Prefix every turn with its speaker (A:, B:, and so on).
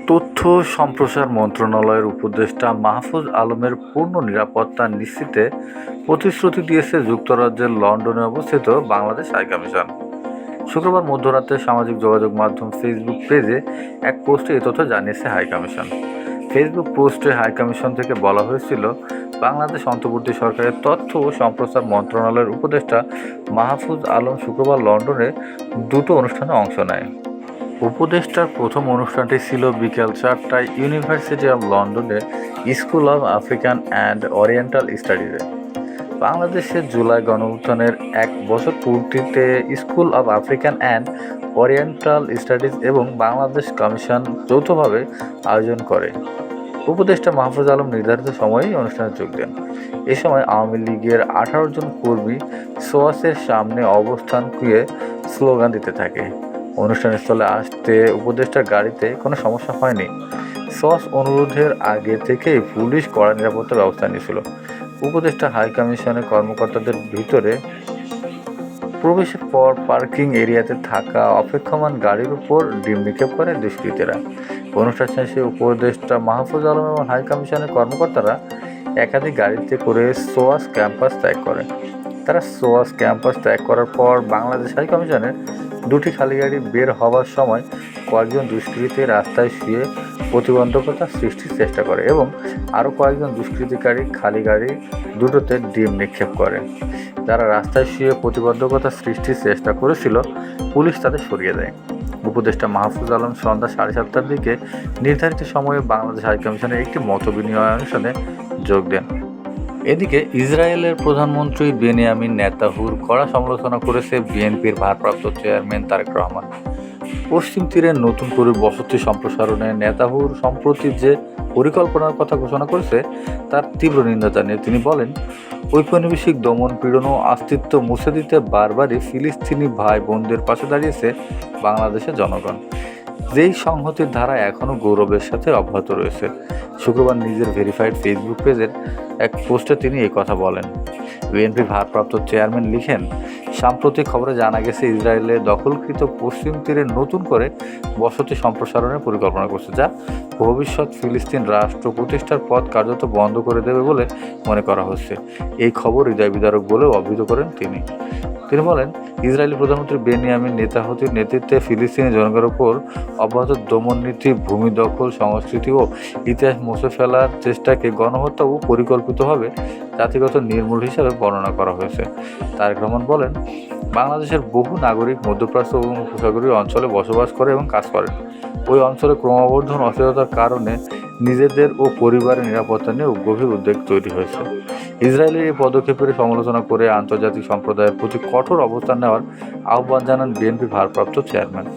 A: তথ্য সম্প্রচার মন্ত্রণালয়ের উপদেষ্টা মাহফুজ আলমের পূর্ণ নিরাপত্তা নিশ্চিতে প্রতিশ্রুতি দিয়েছে যুক্তরাজ্যের লন্ডনে অবস্থিত বাংলাদেশ হাইকমিশন। শুক্রবার মধ্যরাতে সামাজিক যোগাযোগ মাধ্যম ফেসবুক পেজে এক পোস্টে এ তথ্য জানিয়েছে হাইকমিশন। ফেসবুক পোস্টে হাইকমিশন থেকে বলা হয়েছিল, বাংলাদেশ অন্তর্বর্তী সরকারের তথ্য ও সম্প্রচার মন্ত্রণালয়ের উপদেষ্টা মাহফুজ আলম শুক্রবার লন্ডনে দুটো অনুষ্ঠানে অংশ নেয়। উপদেষ্টার প্রথম অনুষ্ঠানটি ছিল বিকেল 4টায় ইউনিভার্সিটি অব লন্ডনের school of African and oriental স্টাডিজে। বাংলাদেশের জুলাই গণঅভ্যুত্থানের 1 বছর পূর্তিতে school of African and oriental studies এবং বাংলাদেশ কমিশন যৌথভাবে আয়োজন করে। উপদেষ্টা মাহফুজ আলম নির্ধারিত সময়েই অনুষ্ঠানে যোগ দেন। এ সময় আওয়ামী লীগের 18 জন কর্মী সোয়াসের সামনে অবস্থান নিয়ে স্লোগান দিতে থাকে। অনুষ্ঠানস্থলে আসতে উপদেষ্টার গাড়িতে কোনো সমস্যা হয়নি। সস অনুরোধের আগে থেকেই পুলিশ কড়া নিরাপত্তা ব্যবস্থা নিয়েছিল। উপদেষ্টা হাইকমিশনের কর্মকর্তাদের ভিতরে প্রবেশের পর পার্কিং এরিয়াতে থাকা অপেক্ষমান গাড়ির উপর ডিম নিক্ষেপ করে দুষ্কৃতীরা। অনুষ্ঠান শেষে উপদেষ্টা মাহফুজ আলম এবং হাইকমিশনের কর্মকর্তারা একাধিক গাড়িতে করে সোয়াস ক্যাম্পাস ত্যাগ করে। তারা সোয়াস ক্যাম্পাস ত্যাগ করার পর বাংলাদেশ হাইকমিশনের দুটি খালি গাড়ি বের হওয়ার সময় কয়েকজন দুষ্কৃতী রাস্তায় শুয়ে প্রতিবন্ধকতা সৃষ্টির চেষ্টা করে এবং আরও কয়েকজন দুষ্কৃতিকারী খালি গাড়ি দুটোতে ডিম নিক্ষেপ করে। যারা রাস্তায় শুয়ে প্রতিবন্ধকতা সৃষ্টির চেষ্টা করেছিল, পুলিশ তাদের সরিয়ে দেয়। উপদেষ্টা মাহফুজ আলম সন্ধ্যা 7:30টার দিকে নির্ধারিত সময়ে বাংলাদেশ হাইকমিশনের একটি মতবিনিময় অনুষ্ঠানে যোগ দেন। এদিকে ইসরায়েলের প্রধানমন্ত্রী বেনিয়ামিন নেতানিয়াহুর কড়া সমালোচনা করেছে বিএনপির ভারপ্রাপ্ত চেয়ারম্যান তারেক রহমান। পশ্চিম তীরে নতুন করে বসতি সম্প্রসারণে নেতানিয়াহুর সম্প্রতি যে পরিকল্পনার কথা ঘোষণা করেছে তার তীব্র নিন্দা জানিয়ে তিনি বলেন, ঔপনিবেশিক দমন পীড়ন ও অস্তিত্ব মুছে দিতে বারবারই ফিলিস্তিনি ভাই বোনদের পাশে দাঁড়িয়েছে বাংলাদেশের জনগণ, যেই সংহতির ধারা এখনও গৌরবের সাথে অব্যাহত রয়েছে। শুক্রবার নিজের ভেরিফাইড ফেসবুক পেজের এক পোস্টে তিনি এই কথা বলেন। বিএনপির ভারপ্রাপ্ত চেয়ারম্যান লিখেন, সাম্প্রতিক খবরে জানা গেছে ইসরায়েলে দখলকৃত পশ্চিম তীরে নতুন করে বসতি সম্প্রসারণের পরিকল্পনা করছে, যা ভবিষ্যৎ ফিলিস্তিন রাষ্ট্র প্রতিষ্ঠার পথ কার্যত বন্ধ করে দেবে বলে মনে করা হচ্ছে। এই খবর হৃদয় বিদারক বলেও অভিহিত করেন তিনি। তিনি বলেন, ইসরায়েলি প্রধানমন্ত্রী বেনিয়ামিন নেতানিয়াহুর নেতৃত্বে ফিলিস্তিনি জনগণের উপর অব্যাহত দমন নীতি, ভূমি দখল, সংস্কৃতি ও ইতিহাস মুছে ফেলার চেষ্টাকে গণহত্যা ও পরিকল্পিতভাবে জাতিগত নির্মূল হিসাবে বর্ণনা করা হয়েছে। তারেক রহমান বলেন, বাংলাদেশের বহু নাগরিক মধ্যপ্রাচ্য এবং উপসাগরীয় অঞ্চলে বসবাস করে এবং কাজ করেন। ওই অঞ্চলে ক্রমবর্ধমান অস্থিরতার কারণে নিজেদের ও পরিবারের নিরাপত্তা নিয়েও গভীর উদ্বেগ তৈরি হয়েছে। ইসরায়েলের এই পদক্ষেপের সমালোচনা করে আন্তর্জাতিক সম্প্রদায়ের প্রতি কঠোর অবস্থান নেওয়ার আহ্বান জানান বিএনপির ভারপ্রাপ্ত চেয়ারম্যান।